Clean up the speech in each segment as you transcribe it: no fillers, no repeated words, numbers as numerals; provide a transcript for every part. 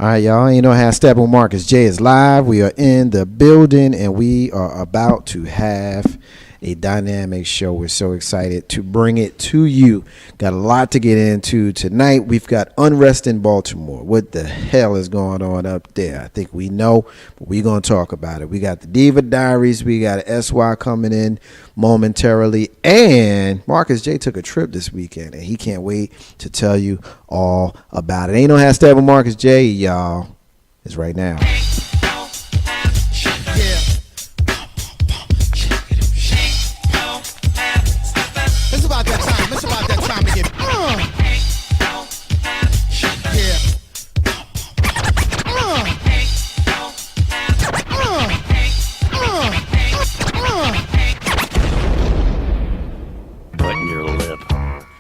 All right, y'all. You know how Steppin Marcus J is live. We are in the building, and we are about to have a dynamic show. We're so excited to bring it to you. Got a lot to get into tonight. We've got Unrest in Baltimore. What the hell is going on up there? I think we know, but we're going to talk about it. We got the Diva Diaries. We got SY coming in momentarily. And Marcus J took a trip this weekend, and he can't wait to tell you all about it. Ain't no hashtag with Marcus J, y'all. It's right now.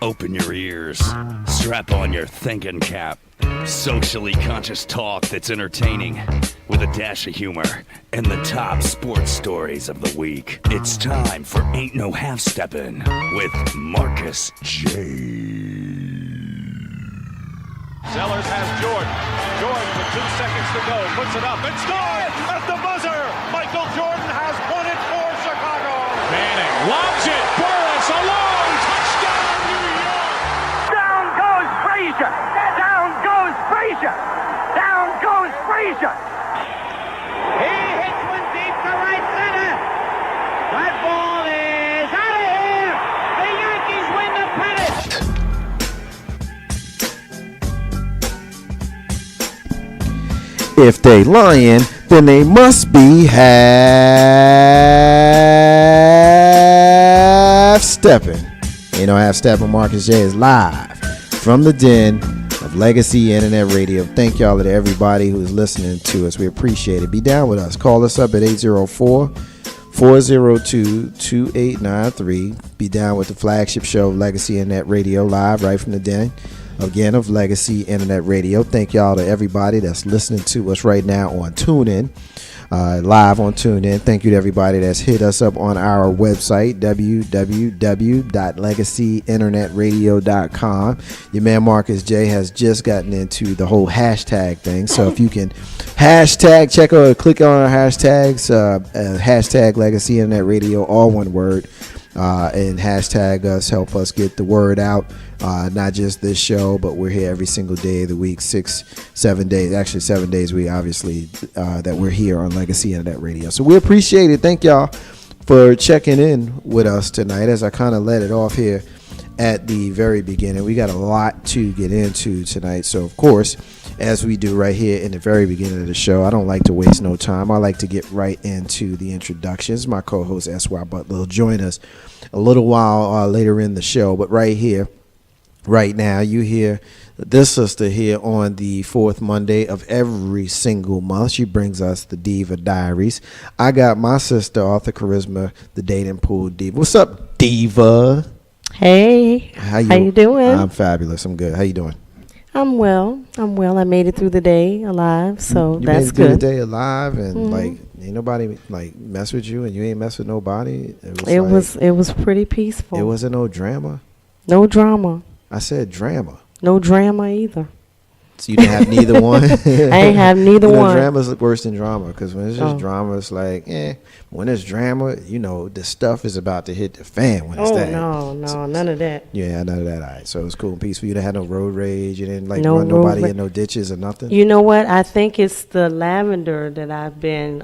Open your ears, strap on your thinking cap. Socially conscious talk that's entertaining with a dash of humor and the top sports stories of the week. It's time for Ain't No Half Steppin' with Marcus J. Sellers has Jordan. Jordan with 2 seconds to go. Puts it up and scores at the buzzer. Michael Jordan has won it for Chicago. Manning lobs it. Burris alone. Touchdown, New York. Down goes Frazier. Down goes Frazier. Down goes Frazier. He hits one deep to right center. That ball is out of here. The Yankees win the pennant. If they lying, then they must be half stepping. You know, half stepping. Marcus J is live from the den of Legacy Internet Radio. Thank y'all to everybody who's listening to us. We appreciate it. Be down with us. Call us up at 804-402-2893. Be down with the flagship show of Legacy Internet Radio, live right from the den again of Legacy Internet Radio. Thank y'all to everybody that's listening to us right now on TuneIn, live on TuneIn. Thank you to everybody that's hit us up on our website, www.legacyinternetradio.com. Your man Marcus J has just gotten into the whole hashtag thing, so if you can hashtag, check out, click on our hashtags, hashtag Legacy Internet Radio, all one word, and hashtag us, help us get the word out. Not just this show, but we're here every single day of the week, 6-7 days, actually 7 days a week, obviously, that we're here on Legacy Internet Radio. So we appreciate it. Thank y'all for checking in with us tonight. As I kind of let it off here at the very beginning, we got a lot to get into tonight. So, of course, as we do right here in the very beginning of the show, I don't like to waste no time. I like to get right into the introductions. My co-host, S.Y. Butler, will join us a little while later in the show. But right here, right now, you hear this sister here on the fourth Monday of every single month. She brings us the Diva Diaries. I got my sister, Arthur Charisma, the dating pool diva. What's up, Diva? Hey, how you doing? I'm fabulous. I'm good. How you doing? I'm well. I made it through the day alive, so you that's made it good. through the day alive, and like ain't nobody like mess with you, and you ain't mess with nobody. It was pretty peaceful. It wasn't no drama. No drama. I said drama. No drama either. So you didn't have neither one? I ain't have neither one. Drama's worse than drama, because when it's just drama, it's like, when it's drama, you know, the stuff is about to hit the fan when it's that. No, none of that. Yeah, none of that. All right, so it was cool and peaceful. You didn't have no road rage. You didn't run nobody in no ditches or nothing? You know what? I think it's the lavender that I've been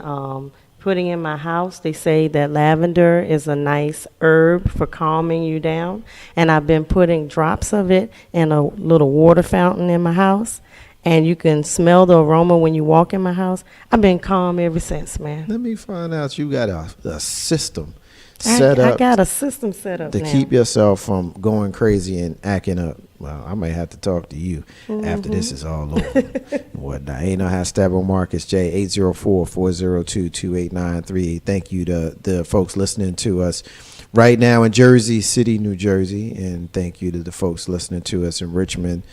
putting in my house. They say that lavender is a nice herb for calming you down, and I've been putting drops of it in a little water fountain in my house, and you can smell the aroma when you walk in my house. I've been calm ever since, man. Let me find out you got a system set up. I got a system set up to now. keep yourself from going crazy and acting up. Well, I might have to talk to you after this is all over. Whatnot. Ain't no hashtag on Marcus J. 804-402-2893. Thank you to the folks listening to us right now in Jersey City, New Jersey, and thank you to the folks listening to us in Richmond,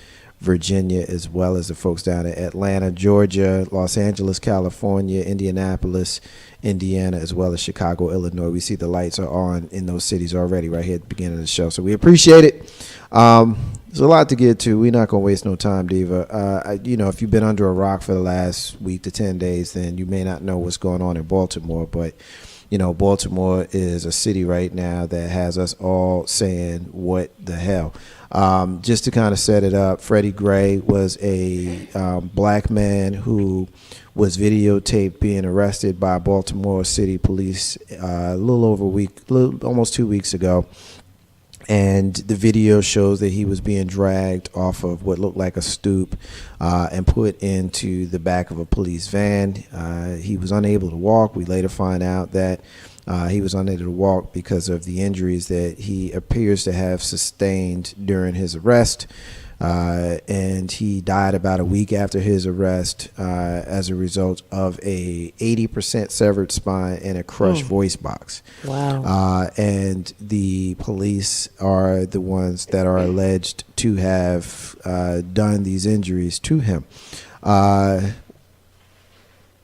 Virginia, as well as the folks down in Atlanta, Georgia, Los Angeles, California, Indianapolis, Indiana, as well as Chicago, Illinois. We see the lights are on in those cities already right here at the beginning of the show, so we appreciate it. There's a lot to get to. We're not going to waste no time, Diva. If you've been under a rock for the last week to 10 days, then you may not know what's going on in Baltimore. But, Baltimore is a city right now that has us all saying, what the hell? Just to kind of set it up, Freddie Gray was a black man who was videotaped being arrested by Baltimore City Police a little over a week, almost 2 weeks ago. And the video shows that he was being dragged off of what looked like a stoop and put into the back of a police van. He was unable to walk. We later find out that he was unable to walk because of the injuries that he appears to have sustained during his arrest. And he died about a week after his arrest as a result of a 80% severed spine and a crushed voice box. Wow. And the police are the ones that are alleged to have done these injuries to him.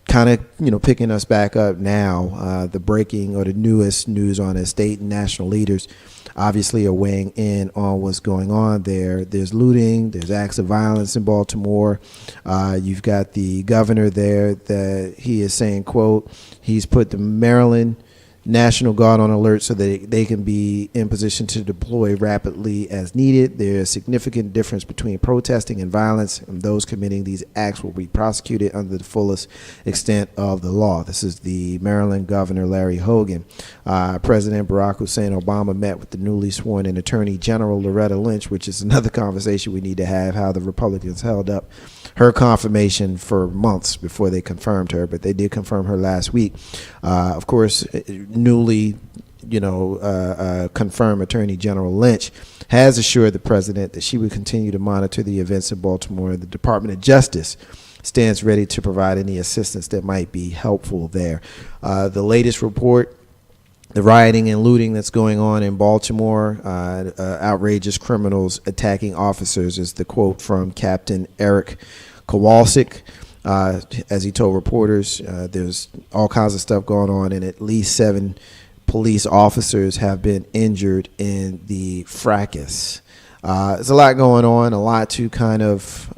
Kind of, picking us back up now, the breaking or the newest news on it, state and national leaders obviously are weighing in on what's going on there. There's looting, there's acts of violence in Baltimore. You've got the governor there that he is saying, quote, he's put the Maryland National Guard on alert so that they can be in position to deploy rapidly as needed. There's a significant difference between protesting and violence, and those committing these acts will be prosecuted under the fullest extent of the law. This is the Maryland Governor Larry Hogan. President Barack Hussein Obama met with the newly sworn in Attorney General Loretta Lynch, which is another conversation we need to have, how the Republicans held up her confirmation for months before they confirmed her, but they did confirm her last week. Of course, newly confirmed Attorney General Lynch has assured the president that she would continue to monitor the events in Baltimore. The Department of Justice stands ready to provide any assistance that might be helpful there. The latest report, the rioting and looting that's going on in Baltimore, outrageous criminals attacking officers, is the quote from Captain Eric Kowalczyk. As he told reporters, there's all kinds of stuff going on, and at least 7 police officers have been injured in the fracas. There's a lot going on, a lot to kind of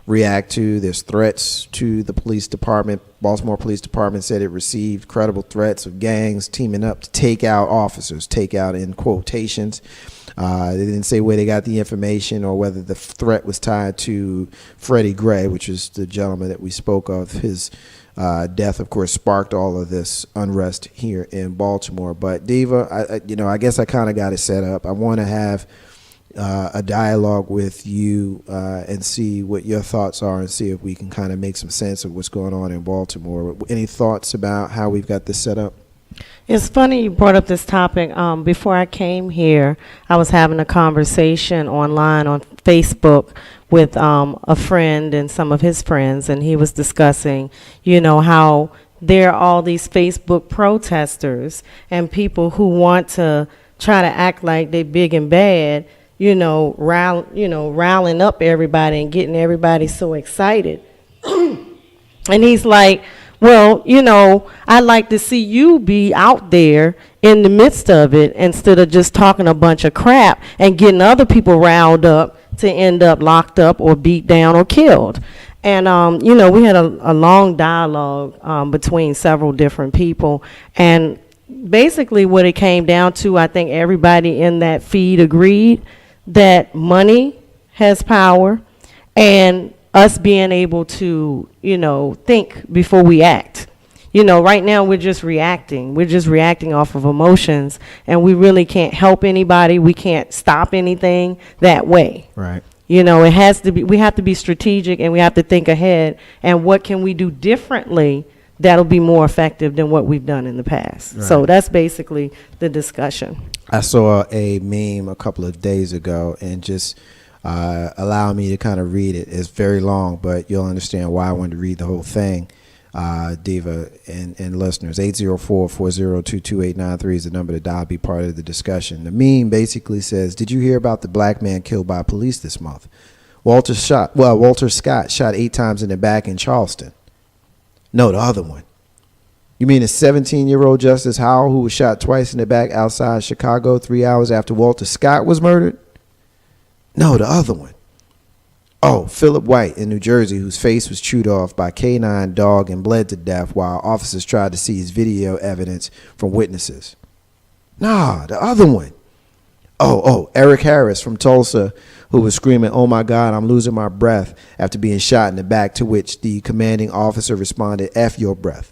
react to. There's threats to the police department. Baltimore Police Department said it received credible threats of gangs teaming up to take out officers, take out in quotations. They didn't say where they got the information or whether the threat was tied to Freddie Gray, which is the gentleman that we spoke of. His death, of course, sparked all of this unrest here in Baltimore. But Diva, I guess I kind of got it set up. I want to have a dialogue with you and see what your thoughts are and see if we can kind of make some sense of what's going on in Baltimore. Any thoughts about how we've got this set up? It's funny you brought up this topic. Before I came here, I was having a conversation online on Facebook with a friend and some of his friends, and he was discussing, how there are all these Facebook protesters and people who want to try to act like they're big and bad, riling up everybody and getting everybody so excited. And he's like, well, I'd like to see you be out there in the midst of it instead of just talking a bunch of crap and getting other people riled up to end up locked up or beat down or killed. And, we had a long dialogue between several different people. And basically what it came down to, I think everybody in that feed agreed that money has power, and us being able to, think before we act. Right now we're just reacting. We're just reacting off of emotions, and we really can't help anybody. We can't stop anything that way. Right. It has to be, we have to be strategic, and we have to think ahead, and what can we do differently that'll be more effective than what we've done in the past. Right. So that's basically the discussion. I saw a meme a couple of days ago, and just allow me to kind of read it. It's very long, but you'll understand why I wanted to read the whole thing. Diva and listeners, 804-402-2893 is the number to dial, be part of the discussion. The meme basically says, did you hear about the black man killed by police this month? Walter Scott shot 8 times in the back in Charleston. No, the other one. You mean the 17-year-old Justice Howell, who was shot twice in the back outside Chicago 3 hours after Walter Scott was murdered? No, the other one. Oh, Philip White in New Jersey, whose face was chewed off by a canine dog and bled to death while officers tried to seize video evidence from witnesses. Nah, the other one. Oh, Eric Harris from Tulsa, who was screaming, "Oh my God, I'm losing my breath," after being shot in the back, to which the commanding officer responded, "F your breath."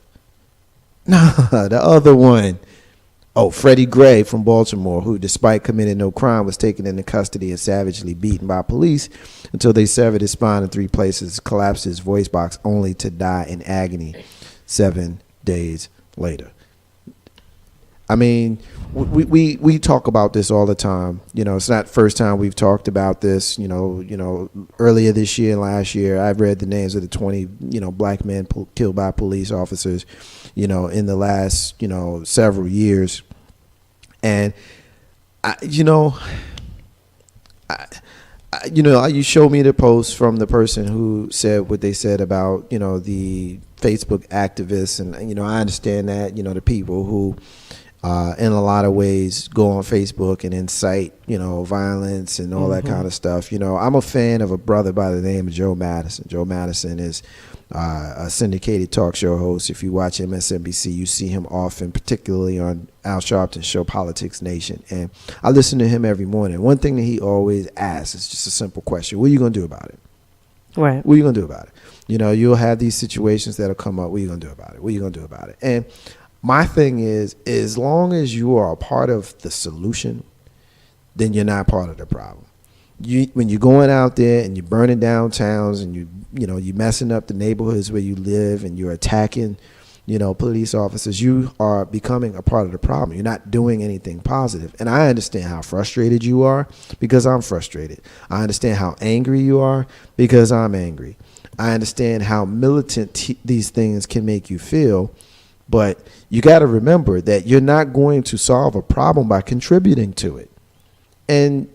Nah, the other one. Oh, Freddie Gray from Baltimore, who, despite committing no crime, was taken into custody and savagely beaten by police until they severed his spine in 3 places, collapsed his voice box, only to die in agony 7 days later. I mean, we talk about this all the time. You know, it's not the first time we've talked about this. You know, earlier this year and last year, I've read the names of the 20, black men killed by police officers, in the last, several years. And, you showed me the post from the person who said what they said about, the Facebook activists. And, I understand that, the people who, in a lot of ways, go on Facebook and incite, violence and all that kind of stuff. I'm a fan of a brother by the name of Joe Madison. Joe Madison is a syndicated talk show host. If you watch MSNBC, you see him often, particularly on Al Sharpton's show, Politics Nation. And I listen to him every morning. One thing that he always asks is just a simple question: what are you going to do about it? Right. What are you going to do about it? You'll have these situations that'll come up. What are you going to do about it? What are you going to do about it? And my thing is, as long as you are a part of the solution, then you're not part of the problem. When you're going out there and you're burning down towns and you're messing up the neighborhoods where you live and you're attacking, police officers, you are becoming a part of the problem. You're not doing anything positive. And I understand how frustrated you are, because I'm frustrated. I understand how angry you are, because I'm angry. I understand how militant these things can make you feel. But you got to remember that you're not going to solve a problem by contributing to it. And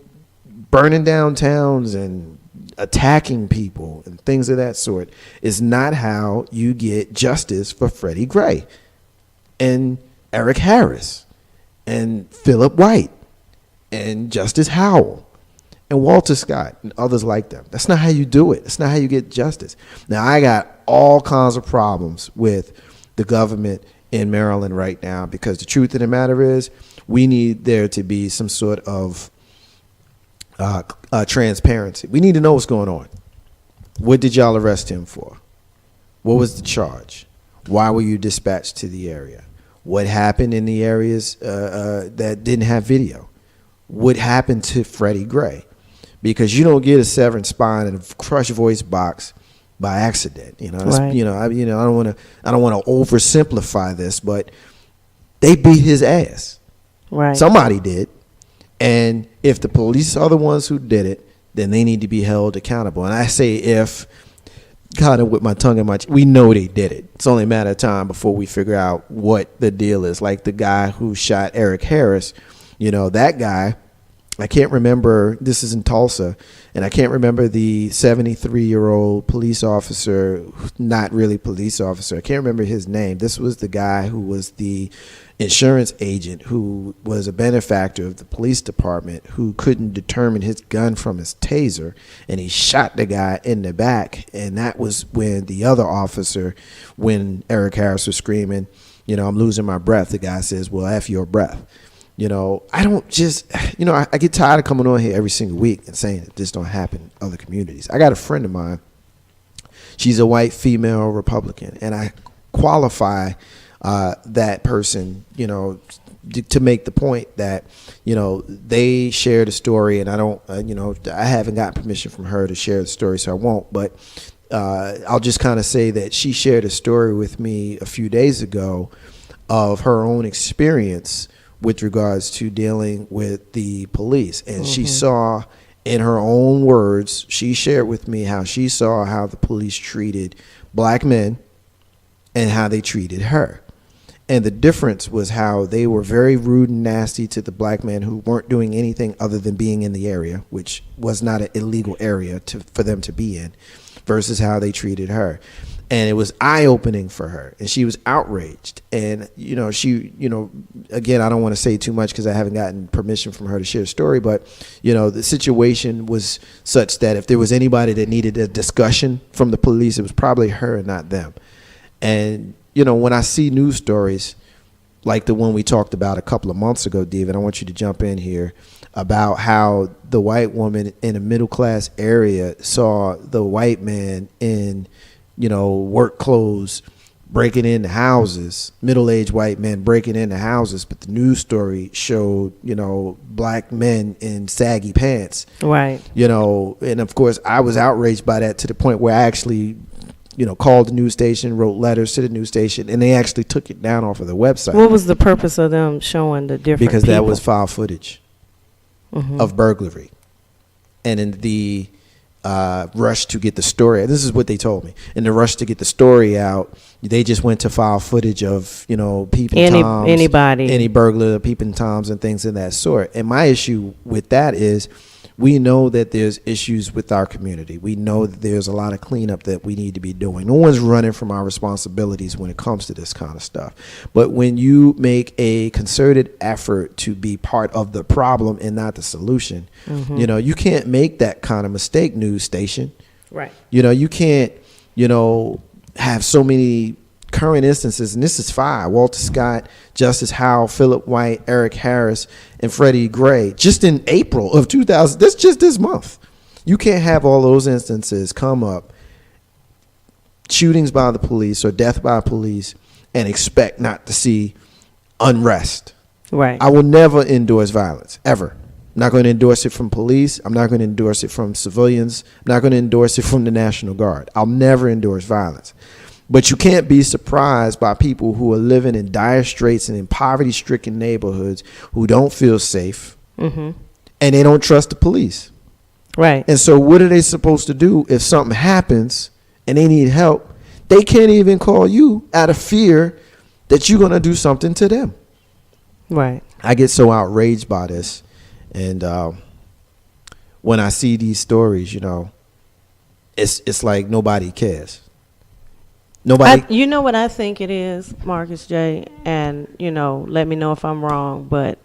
burning down towns and attacking people and things of that sort is not how you get justice for Freddie Gray and Eric Harris and Philip White and Justice Howell and Walter Scott and others like them. That's not how you do it. That's not how you get justice. Now, I got all kinds of problems with the government in Maryland right now, because the truth of the matter is, we need there to be some sort of transparency. We need to know what's going on. What did y'all arrest him for? What was the charge? Why were you dispatched to the area? What happened in the areas that didn't have video? What happened to Freddie Gray? Because you don't get a severed spine and a crushed voice box by accident. Right. I don't want to oversimplify this, but they beat his ass. Right. Somebody did. And if the police are the ones who did it, then they need to be held accountable. And I say if, kind of with my tongue in my cheek, we know they did it. It's only a matter of time before we figure out what the deal is. Like the guy who shot Eric Harris, that guy, I can't remember, this is in Tulsa, and I can't remember the 73-year-old police officer, not really police officer. I can't remember his name. This was the guy who was the insurance agent, who was a benefactor of the police department, who couldn't determine his gun from his taser, and he shot the guy in the back. And that was when the other officer, when Eric Harris was screaming, "I'm losing my breath," the guy says, "Well, F your breath." I don't just, I get tired of coming on here every single week and saying that this don't happen in other communities. I got a friend of mine. She's a white female Republican, and I qualify that person, to make the point that, they shared a story, and I don't, I haven't gotten permission from her to share the story, so I won't. But I'll just kind of say that she shared a story with me a few days ago of her own experience with regards to dealing with the police. And she saw, in her own words, she shared with me how she saw how the police treated black men and how they treated her. And the difference was how they were very rude and nasty to the black men who weren't doing anything other than being in the area, which was not an illegal area for them to be in, versus how they treated her. And it was eye-opening for her, and she was outraged. And again, I don't want to say too much because I haven't gotten permission from her to share the story, but the situation was such that if there was anybody that needed a discussion from the police, it was probably her and not them. And when I see news stories like the one we talked about a couple of months ago, David, I want you to jump in here, about how the white woman in a middle-class area saw the white man in work clothes breaking into houses, middle-aged white men breaking into houses, but the news story showed, black men in saggy pants. Right. And of course I was outraged by that to the point where I actually, called the news station, wrote letters to the news station, and they actually took it down off of the website. What was the purpose of them showing the different Because people? that was file footage of burglary. And in the rush to get the story, this is what they told me, in the rush to get the story out, they just went to file footage of peeping toms, any burglar, peeping toms and things of that sort. And my issue with that is, we know that there's issues with our community. We know that there's a lot of cleanup that we need to be doing. No one's running from our responsibilities when it comes to this kind of stuff. But when you make a concerted effort to be part of the problem and not the solution, you can't make that kind of mistake, news station. Right. You can't, have so many current instances, and this is 5: Walter Scott, Justice Howell, Philip White, Eric Harris, and Freddie Gray, just in April of 2000. That's just this month. You can't have all those instances come up, shootings by the police or death by police, and expect not to see unrest. Right. I will never endorse violence, ever. I'm not going to endorse it from police. I'm not going to endorse it from civilians. I'm not going to endorse it from the National Guard. I'll never endorse violence. But you can't be surprised by people who are living in dire straits and in poverty-stricken neighborhoods who don't feel safe, and they don't trust the police. Right. And so what are they supposed to do if something happens and they need help? They can't even call you out of fear that you're going to do something to them. Right. I get so outraged by this. And when I see these stories, it's like nobody cares. Nobody. You know what I think it is, Marcus J., and let me know if I'm wrong, but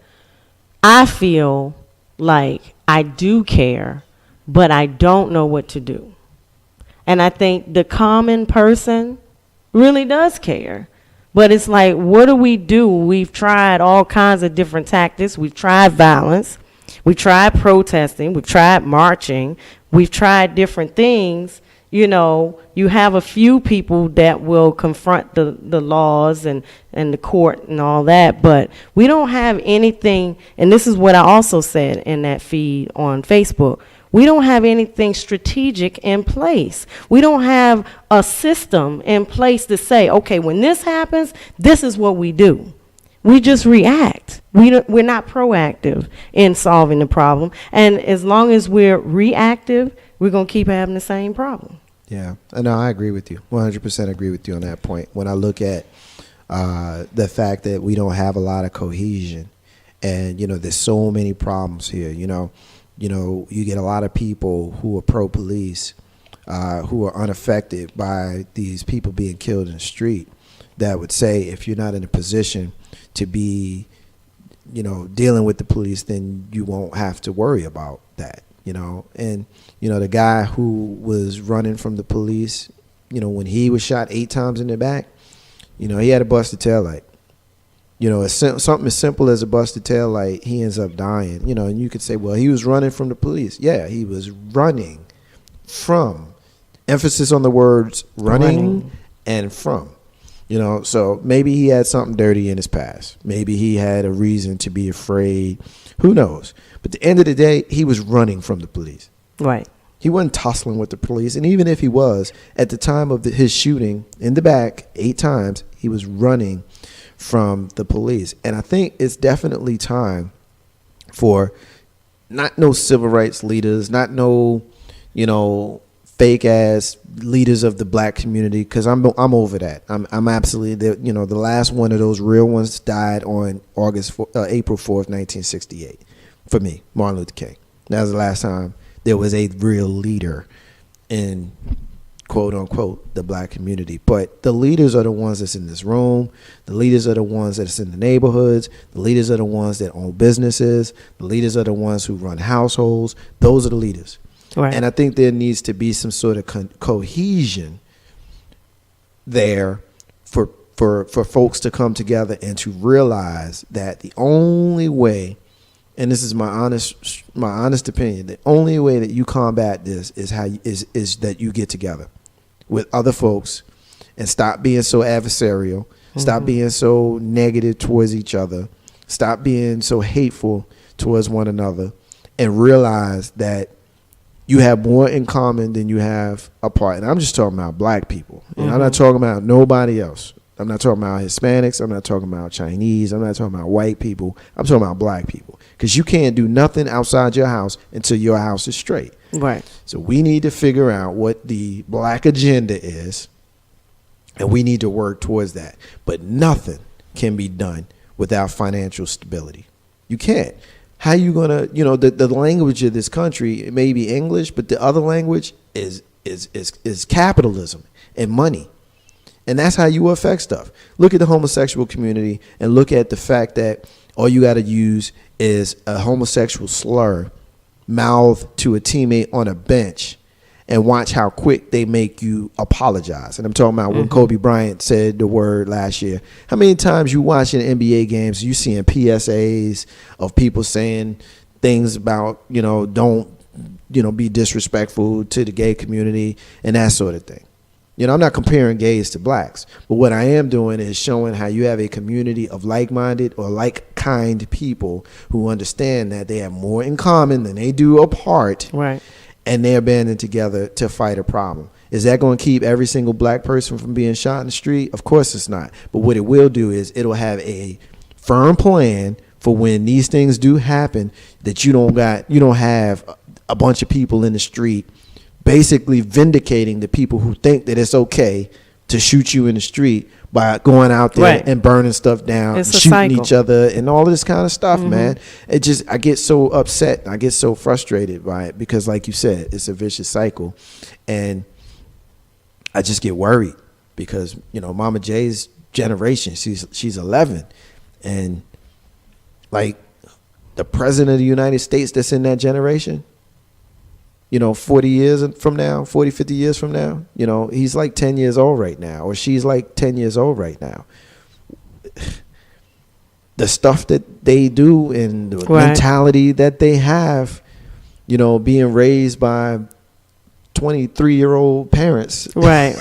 I feel like I do care, but I don't know what to do. And I think the common person really does care. But it's like, what do? We've tried all kinds of different tactics. We've tried violence. We've tried protesting. We've tried marching. We've tried different things. You have a few people that will confront the laws and the court and all that, but we don't have anything, and this is what I also said in that feed on Facebook, we don't have anything strategic in place. We don't have a system in place to say, okay, when this happens, this is what we do. We just react. We're not proactive in solving the problem, and as long as we're reactive, we're going to keep having the same problem. Yeah, no, I agree with you. 100% agree with you on that point. When I look at the fact that we don't have a lot of cohesion, and there's so many problems here. You get a lot of people who are pro-police, who are unaffected by these people being killed in the street, that would say if you're not in a position to be, dealing with the police, then you won't have to worry about that. And the guy who was running from the police, when he was shot 8 times in the back, he had a busted taillight. Something as simple as a busted taillight, he ends up dying. And you could say, well, he was running from the police. Yeah, he was running from. Emphasis on the words running. And from. So maybe he had something dirty in his past. Maybe he had a reason to be afraid. Who knows? But at the end of the day, he was running from the police. Right. He wasn't tussling with the police. And even if he was, at the time of his shooting in the back 8 times, he was running from the police. And I think it's definitely time for not no civil rights leaders, not no, fake ass leaders of the black community, because I'm over that. I'm absolutely the last one of those real ones died on April 4th, 1968. For me, Martin Luther King. That was the last time there was a real leader in quote unquote, the black community. But the leaders are the ones that's in this room. The leaders are the ones that's in the neighborhoods. The leaders are the ones that own businesses. The leaders are the ones who run households. Those are the leaders. Right. And I think there needs to be some sort of cohesion there for folks to come together and to realize that the only way, and this is my honest opinion, the only way that you combat this is that you get together with other folks and stop being so adversarial, stop being so negative towards each other, stop being so hateful towards one another, and realize that you have more in common than you have apart. And I'm just talking about black people. You know, I'm not talking about nobody else. I'm not talking about Hispanics. I'm not talking about Chinese. I'm not talking about white people. I'm talking about black people. Because you can't do nothing outside your house until your house is straight. Right. So we need to figure out what the black agenda is, and we need to work towards that. But nothing can be done without financial stability. You can't. How you gonna, the language of this country, it may be English, but the other language is capitalism and money. And that's how you affect stuff. Look at the homosexual community and look at the fact that all you got to use is a homosexual slur mouthed to a teammate on a bench and watch how quick they make you apologize. And I'm talking about when Kobe Bryant said the word last year. How many times you watching NBA games, you seeing PSAs of people saying things about, don't, be disrespectful to the gay community and that sort of thing. I'm not comparing gays to blacks, but what I am doing is showing how you have a community of like-minded or like-kind people who understand that they have more in common than they do apart. Right. And they're banding together to fight a problem. Is that going to keep every single black person from being shot in the street? Of course it's not. But what it will do is it'll have a firm plan for when these things do happen, that you don't have a bunch of people in the street basically vindicating the people who think that it's okay to shoot you in the street by going out there and burning stuff down, and shooting cycle. Each other and all of this kind of stuff, man. I get so upset. I get so frustrated by it because, like you said, it's a vicious cycle. And I just get worried because, Mama J's generation, she's 11. And like the president of the United States that's in that generation, 40 years from now, 40, 50 years from now, he's like 10 years old right now, or she's like 10 years old right now. The stuff that they do and the mentality that they have, being raised by 23-year-old parents. Right.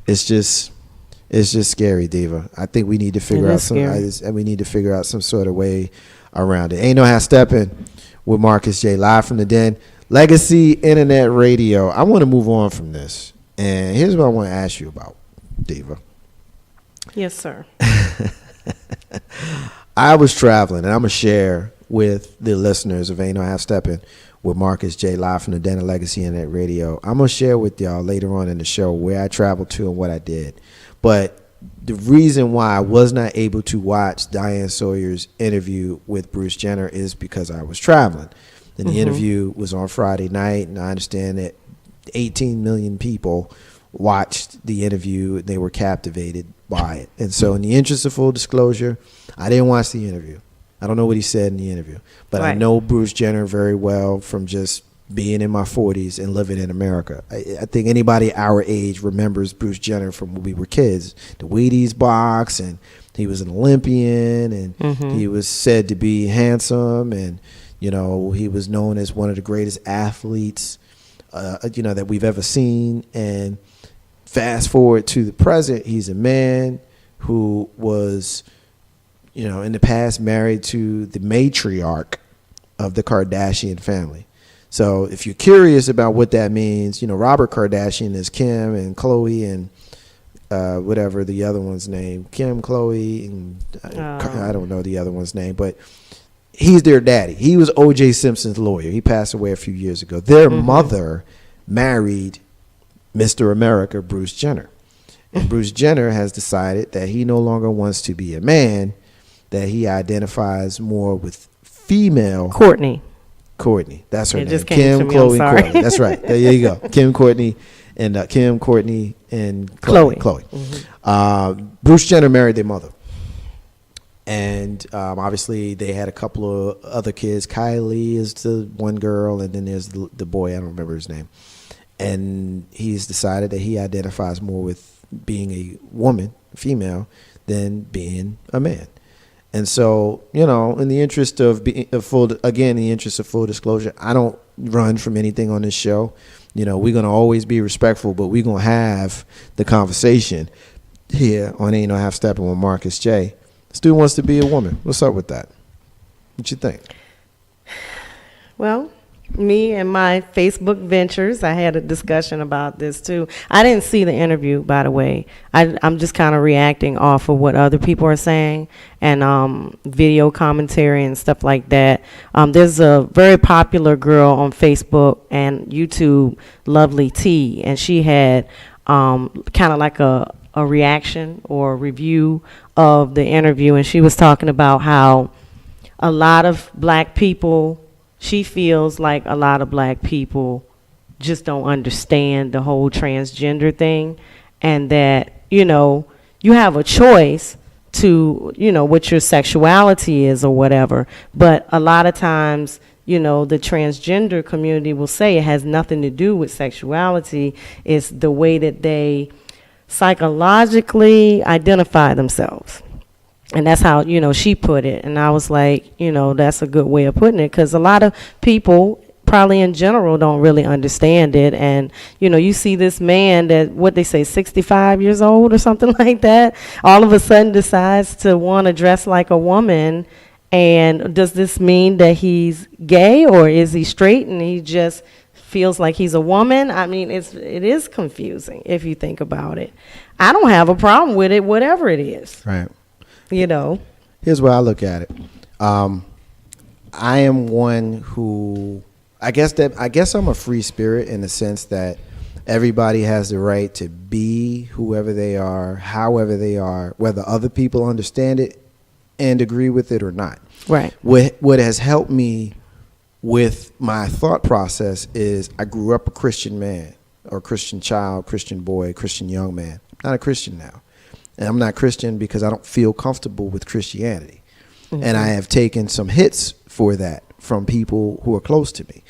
It's just scary, Diva. I think we need to figure out some sort of way around it. Ain't no how Steppin' with Marcus J, live from the Den, Legacy Internet Radio. I want to move on from this, and here's what I want to ask you about, Diva. Yes, sir. I was traveling, and I'm gonna share with the listeners of Ain't No Half Steppin' with Marcus J, live from the Den of Legacy Internet Radio. I'm gonna share with y'all later on in the show where I traveled to and what I did, but the reason why I was not able to watch Diane Sawyer's interview with Bruce Jenner is because I was traveling. And the interview was on Friday night, and I understand that 18 million people watched the interview and they were captivated by it. And so in the interest of full disclosure, I didn't watch the interview. I don't know what he said in the interview, but I know Bruce Jenner very well from just being in my 40s and living in America. I think anybody our age remembers Bruce Jenner from when we were kids. The Wheaties box, and he was an Olympian, and he was said to be handsome, and he was known as one of the greatest athletes that we've ever seen. And fast forward to the present, he's a man who was in the past married to the matriarch of the Kardashian family. So if you're curious about what that means, Robert Kardashian is Kim and Khloe and whatever the other one's name, Kim, Khloe, and I don't know the other one's name, but he's their daddy. He was O.J. Simpson's lawyer. He passed away a few years ago. Their mother married Mr. America, Bruce Jenner. And Bruce Jenner has decided that he no longer wants to be a man, that he identifies more with female. Courtney. That's her name. Just Kim, came to me, Khloe, I'm sorry. Courtney. That's right. There you go. Kim, Courtney. and Kim, Courtney, and Chloe. Bruce Jenner married their mother. And obviously they had a couple of other kids. Kylie is the one girl, and then there's the boy. I don't remember his name. And he's decided that he identifies more with being a woman, female, than being a man. And so, you know, in the interest of full disclosure, I don't run from anything on this show. You know, we're going to always be respectful, but we're going to have the conversation here on Ain't No Half Steppin' with Marcus J. Stu wants to be a woman. What's up with that? What you think? Well, me and my Facebook ventures, I had a discussion about this too. I didn't see the interview, by the way. I'm just kind of reacting off of what other people are saying and video commentary and stuff like that. There's a very popular girl on Facebook and YouTube, Lovely T, and she had kind of like a reaction or review of the interview, and she was talking about how a lot of black people, she feels like a lot of black people just don't understand the whole transgender thing, and that, you know, you have a choice to, you know, what your sexuality is or whatever, but a lot of times, you know, the transgender community will say it has nothing to do with sexuality. It's the way that they psychologically identify themselves. And that's how, you know, she put it. And I was like, you know, that's a good way of putting it, because a lot of people probably in general don't really understand it. And, you know, you see this man that, what they say, 65 years old or something like that, all of a sudden decides to want to dress like a woman. And does this mean that he's gay, or is he straight and he just feels like he's a woman? I mean, it is confusing if you think about it. I don't have a problem with it, whatever it is. Right. You know. Here's where I look at it. I am one who, I guess I'm a free spirit in the sense that everybody has the right to be whoever they are, however they are, whether other people understand it and agree with it or not. Right. What has helped me with my thought process is I grew up a Christian man, or Christian child, Christian boy, Christian young man. I'm not a Christian now. And I'm not Christian because I don't feel comfortable with Christianity. Mm-hmm. And I have taken some hits for that from people who are close to me.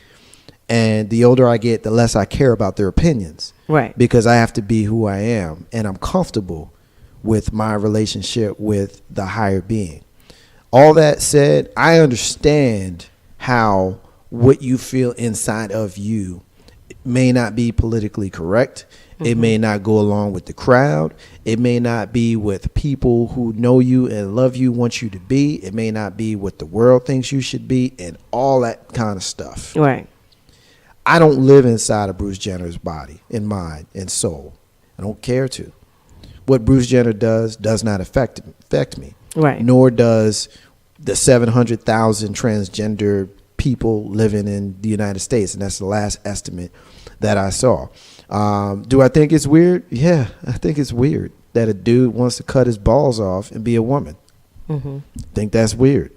And the older I get, the less I care about their opinions. Right. Because I have to be who I am. And I'm comfortable with my relationship with the higher being. All that said, I understand how what you feel inside of you may not be politically correct. Mm-hmm. It may not go along with the crowd. It may not be with people who know you and love you, want you to be. It may not be what the world thinks you should be, and all that kind of stuff. Right. I don't live inside of Bruce Jenner's body and mind and soul. I don't care to. What Bruce Jenner does not affect me. Right. Nor does the 700,000 transgender people living in the United States, and that's the last estimate that I saw. Do I think it's weird? Yeah, I think it's weird that a dude wants to cut his balls off and be a woman. Mm-hmm. I think that's weird.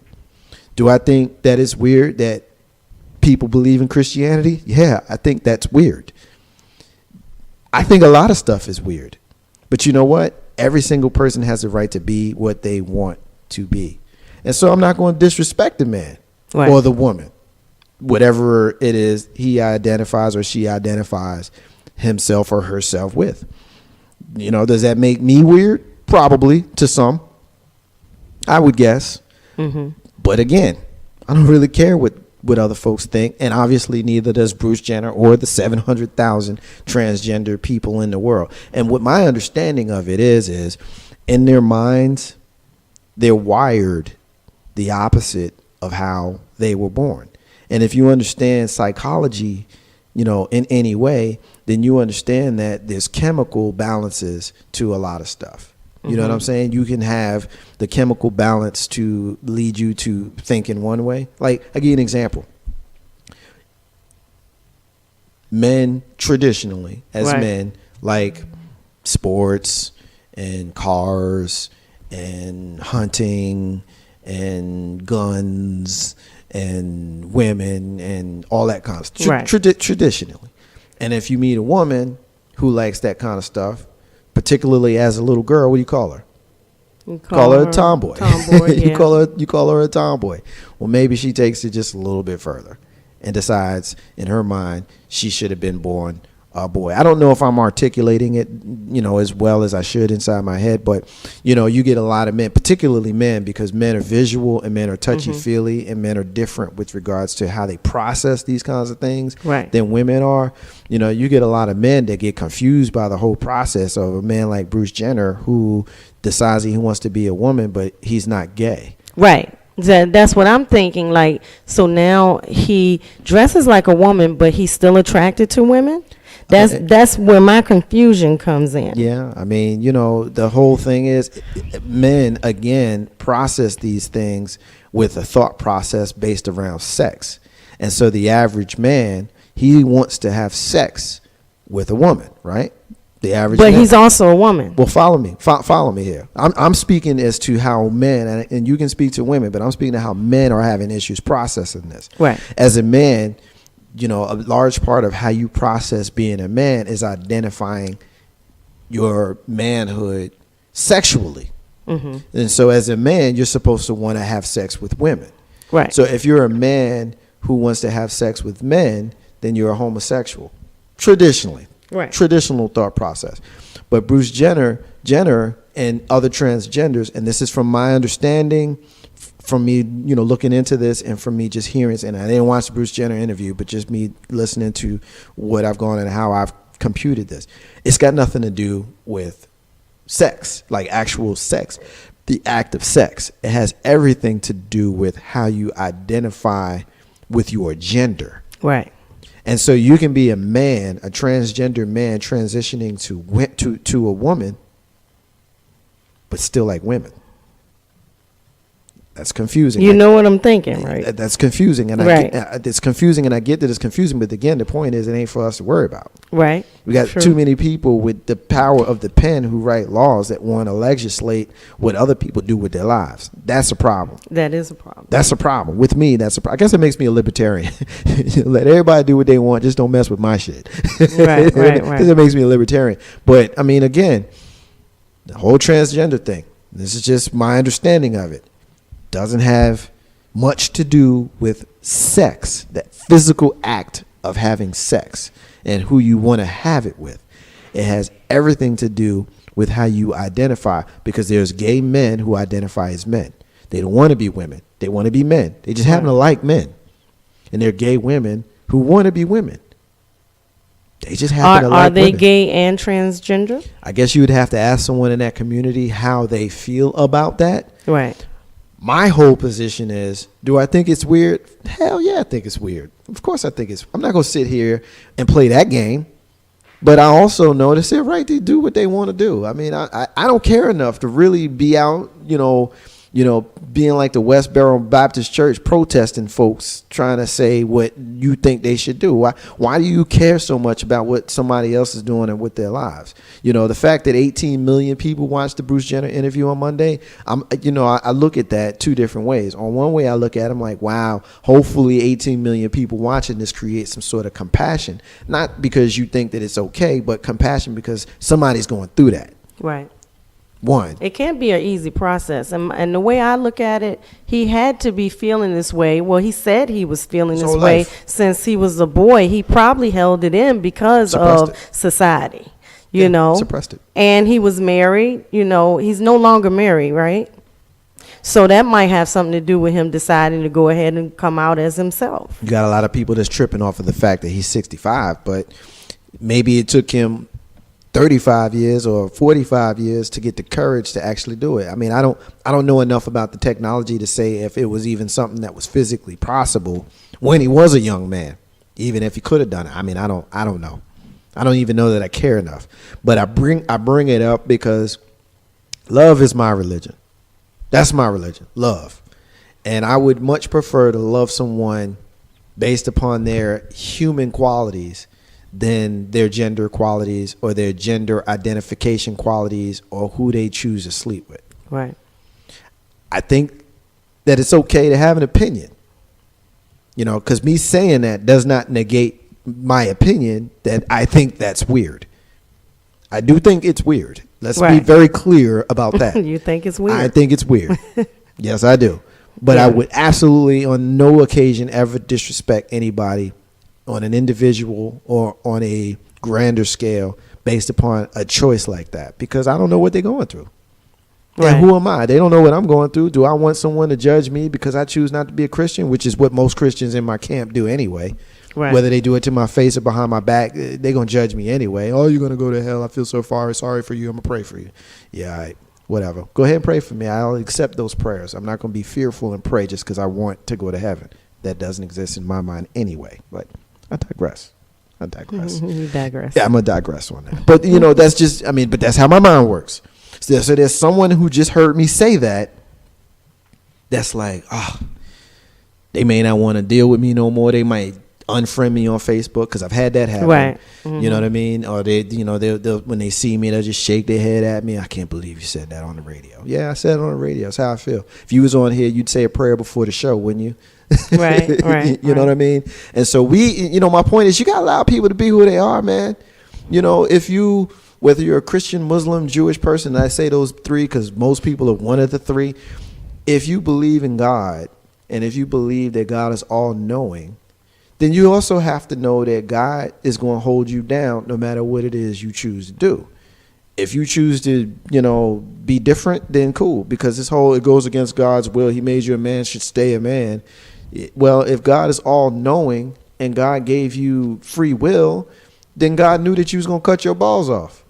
Do I think that it's weird that people believe in Christianity? Yeah, I think that's weird. I think a lot of stuff is weird. But you know what? Every single person has the right to be what they want to be. And so I'm not going to disrespect the man or the woman, whatever it is he identifies or she identifies himself or herself with. You know, does that make me weird? Probably, to some, I would guess. Mm-hmm. But again, I don't really care what other folks think, and obviously neither does Bruce Jenner or the 700,000 transgender people in the world. And what my understanding of it is in their minds, they're wired the opposite of how they were born. And if you understand psychology, you know, in any way, then you understand that there's chemical balances to a lot of stuff. You know what I'm saying? You can have the chemical balance to lead you to think in one way. Like, I'll give you an example. Men traditionally, as men, like sports and cars and hunting and guns and women and all that kind of stuff. Traditionally. And if you meet a woman who likes that kind of stuff, particularly as a little girl, what do you call her? You Call her a tomboy. Tomboy, you yeah. call her a tomboy. Well, maybe she takes it just a little bit further and decides in her mind she should have been born a boy. I don't know if I'm articulating it, as well as I should inside my head, but you get a lot of men, particularly men, because men are visual and men are touchy-feely and men are different with regards to how they process these kinds of things than women are. You get a lot of men that get confused by the whole process of a man like Bruce Jenner who decides he wants to be a woman, but he's not gay. Right. That's what I'm thinking. Like, so now he dresses like a woman, but he's still attracted to women. That's where my confusion comes in. Yeah, I mean, the whole thing is men, again, process these things with a thought process based around sex. And so the average man, he wants to have sex with a woman, right? The average But man. he's also a woman. Well, follow me. Follow me here. I'm speaking as to how men, and you can speak to women, but I'm speaking to how men are having issues processing this. Right. As a man, a large part of how you process being a man is identifying your manhood sexually. Mm-hmm. And so as a man, you're supposed to want to have sex with women. Right. So if you're a man who wants to have sex with men, then you're a homosexual, traditionally. Right. Traditional thought process. But Bruce Jenner and other transgenders, and this is from my understanding, from me, looking into this, and from me just hearing it, and I didn't watch the Bruce Jenner interview, but just me listening to what I've gone and how I've computed this. It's got nothing to do with sex, like actual sex, the act of sex. It has everything to do with how you identify with your gender. Right. And so you can be a man, a transgender man transitioning to a woman, but still like women. That's confusing. You know what I'm thinking, right? That's confusing, and it's confusing, and I get that it's confusing. But again, the point is, it ain't for us to worry about. Right. We got too many people with the power of the pen who write laws that want to legislate what other people do with their lives. That's a problem. That is a problem. That's a problem with me. I guess it makes me a libertarian. Let everybody do what they want. Just don't mess with my shit. Right. It makes me a libertarian. But I mean, again, the whole transgender thing. This is just my understanding of it. Doesn't have much to do with sex, that physical act of having sex and who you want to have it with. It has everything to do with how you identify, because there's gay men who identify as men. They don't want to be women. They want to be men. They just happen to like men. And there are gay women who want to be women. They just happen to like women. Are they women. gay and transgender? I guess you would have to ask someone in that community how they feel about that. Right. My whole position is, do I think it's weird? Hell yeah, I think it's weird. Of course I think I'm not going to sit here and play that game. But I also know it's their right to do what they want to do. I mean, I don't care enough to really be out, being like the West Barrow Baptist Church protesting folks trying to say what you think they should do. Why do you care so much about what somebody else is doing and with their lives? The fact that 18 million people watched the Bruce Jenner interview on Monday, I look at that two different ways. On one way, I look at them like, wow, hopefully 18 million people watching this creates some sort of compassion. Not because you think that it's okay, but compassion because somebody's going through that. Right. One. It can't be an easy process. And the way I look at it, he had to be feeling this way. Well, he said he was feeling this way since he was a boy. He probably held it in because of society, you know. Suppressed it. And he was married, he's no longer married, right? So that might have something to do with him deciding to go ahead and come out as himself. You got a lot of people that's tripping off of the fact that he's 65, but maybe it took him 35 years or 45 years to get the courage to actually do it. I mean, I don't know enough about the technology to say if it was even something that was physically possible when he was a young man, even if he could have done it. I mean, I don't know. I don't even know that I care enough. But I bring it up because love is my religion. That's my religion, love. And I would much prefer to love someone based upon their human qualities than their gender qualities or their gender identification qualities or who they choose to sleep with. Right. I think that it's okay to have an opinion, because me saying that does not negate my opinion that I think that's weird. I do think it's weird. Let's be Right. very clear about that. You think it's weird? I think it's weird. Yes, I do. But I Yeah. would absolutely on no occasion ever disrespect anybody on an individual or on a grander scale based upon a choice like that, because I don't know what they're going through. Right. And who am I? They don't know what I'm going through. Do I want someone to judge me because I choose not to be a Christian, which is what most Christians in my camp do anyway. Right. Whether they do it to my face or behind my back, they're going to judge me anyway. Oh, you're going to go to hell. I feel so sorry for you. I'm going to pray for you. Yeah, all right. Whatever. Go ahead and pray for me. I'll accept those prayers. I'm not going to be fearful and pray just because I want to go to heaven. That doesn't exist in my mind anyway. But I digress. You digress. Yeah, I'm going to digress on that. But, that's just, but that's how my mind works. So there's someone who just heard me say that. That's like, they may not want to deal with me no more. They might unfriend me on Facebook, because I've had that happen. Right. You know what I mean? Or they'll when they see me, they'll just shake their head at me. I can't believe you said that on the radio. Yeah, I said it on the radio. That's how I feel. If you was on here, you'd say a prayer before the show, wouldn't you? Right. You know what I mean? And so my point is, you gotta allow people to be who they are, man. Whether you're a Christian, Muslim, Jewish person, and I say those three because most people are one of the three. If you believe in God, and if you believe that God is all-knowing, then you also have to know that God is going to hold you down no matter what it is you choose to do. If you choose to, be different, then cool, because it goes against God's will. He made you a man, should stay a man. Well, if God is all-knowing and God gave you free will, then God knew that you was going to cut your balls off.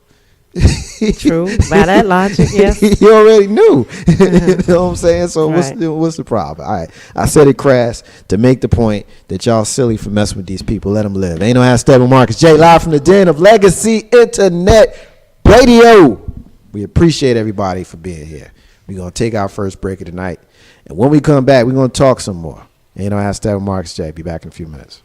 True. By that logic, yes. He already knew. You know what I'm saying? So Right. what's the problem? All right. I said it crass to make the point that y'all silly for messing with these people. Let them live. Ain't no ass Steppin Marcus J, live from the den of Legacy Internet Radio. We appreciate everybody for being here. We're going to take our first break of the night. And when we come back, we're going to talk some more. Ain't no ass Steppin Marcus J. Be back in a few minutes.